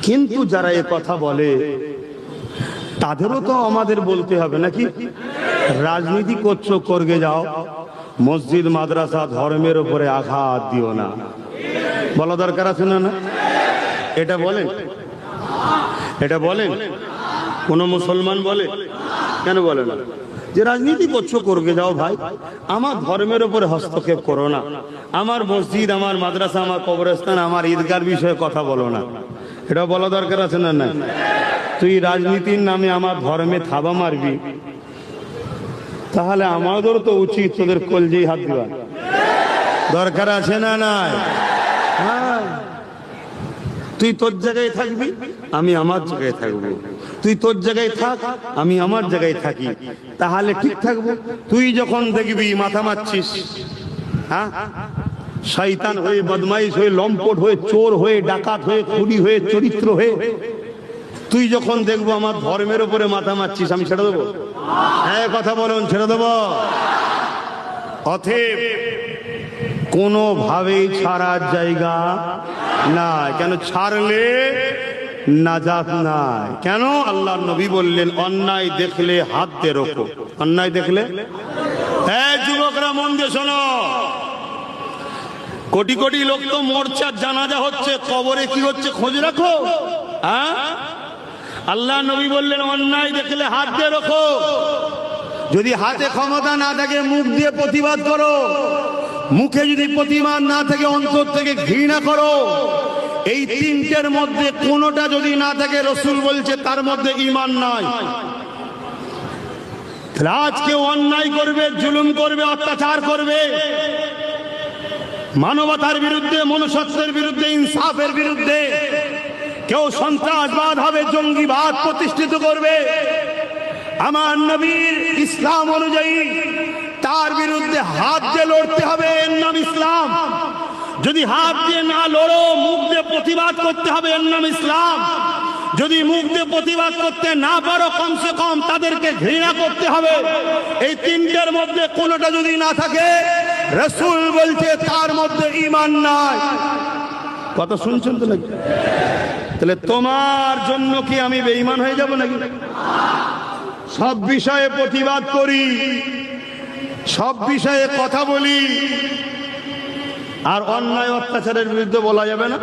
কিন্তু যারা এই কথা বলে তাদেরও তো আমাদের বলতে হবে নাকি? রাজনীতি করছো, করগে যাও, মসজিদ মাদ্রাসা ধর্মের উপরে আঘাত দিও না, বলা দরকার আছে না? না, এটা বলেন, এটা বলেন কোন মুসলমান বলে? কেন বলে না? যে রাজনীতি করছো করগে যাও ভাই, আমার ধর্মের উপরে হস্তক্ষেপ করো না, আমার মসজিদ, আমার মাদ্রাসা, আমার কবরস্থান, আমার ঈদগার বিষয়ে কথা বলো না, এটা বলা দরকার আছে না? না, তুই রাজনীতির নামে আমার ধর্মে থাবা মারবি, তাহলে আমাদেরও তো উচিত তোদের কলজেই হাত দিবা, দরকার আছে না? নাই, হ্যাঁ, তুই তোর জায়গায় থাকবি, আমি আমার জায়গায় থাকবো, তুই তোর জায়গায় থাক, আমি আমার জায়গায় থাকি, তাহলে ঠিক থাকবো। তুই যখন দেখবি মাথা মারছিস, হ্যাঁ, শয়তান হয়ে, বদমাইশ হয়ে, লম্পট হয়ে, চোর হয়ে, ডাকাত হয়ে, খুনি হয়ে, চরিত্র হয়ে, তুই যখন দেখবো আমার ধর্মের উপরে মাথা মারছিস, আমি ছেড়ে দেবো? হ্যাঁ, কথা বলুন, ছেড়ে দেবো? অতএব কোনোভাবেই ছাড়ার জায়গা না। কেন? ছাড়লে নাজাত নাই। কেন? আল্লাহর নবী বললেন, অন্যায় দেখলে হাত দিয়ে রোখো, অন্যায় দেখলে। হ্যাঁ যুবকরা, মন দিয়ে শোনো, কোটি কোটি লোক তো মোর্চার জানাজা হচ্ছে, কবরে কি হচ্ছে খোঁজ রাখো? হ্যাঁ, আল্লাহ নবী বললেন, অন্যায় দেখলে হাত দিয়ে রোখো, যদি হাতে ক্ষমতা না থাকে মুখ দিয়ে প্রতিবাদ করো, মুখে যদি প্রতিবাদ না থাকে অন্তর থেকে ঘৃণা করো। এই তিনটের মধ্যে কোনোটা যদি না থাকে, রাসূল বলছে তার মধ্যে ঈমান নাই। আজকে অন্যায় করবে, জুলুম করবে, অত্যাচার করবে, মানবতার বিরুদ্ধে, মনুষ্যত্বের বিরুদ্ধে, ইনসাফের বিরুদ্ধে, কেউ সন্ত্রাসবাদ হবে, জঙ্গিবাদ প্রতিষ্ঠিত করবে, আমার নবীর ইসলাম অনুযায়ী তার বিরুদ্ধে হাত দিয়ে লড়তে হবে, এর নাম ইসলাম। যদি হাত দিয়ে না লড়ো, মুখ দিয়ে প্রতিবাদ করতে হবে, এর নাম ইসলাম। যদি মুখ দিয়ে প্রতিবাদ করতে না পারো, কমসে কম তাদেরকে ঘৃণা করতে হবে। এই তিনটের মধ্যে কোনোটা যদি না থাকে, রাসূল বলছে তার মধ্যে ঈমান নাই। কথা শুনছেন তো নাকি? তাহলে তোমার জন্য কি আমি বেঈমান হয়ে যাব নাকি? সব বিষয়ে প্রতিবাদ করি, সব বিষয়ে কথা বলি, আর অন্যায় অত্যাচারের বিরুদ্ধে বলা যাবে না?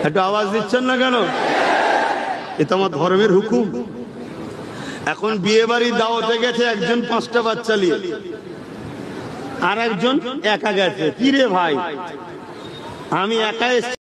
একটু আওয়াজ দিচ্ছেন না কেন? এটা আমার ধর্মের হুকুম। এখন বিয়ে বাড়ির দাওয়াতে গেছে একজন 5টা বাচ্চা নিয়ে, আর একজন একা গেছে। কি রে ভাই, আমি একা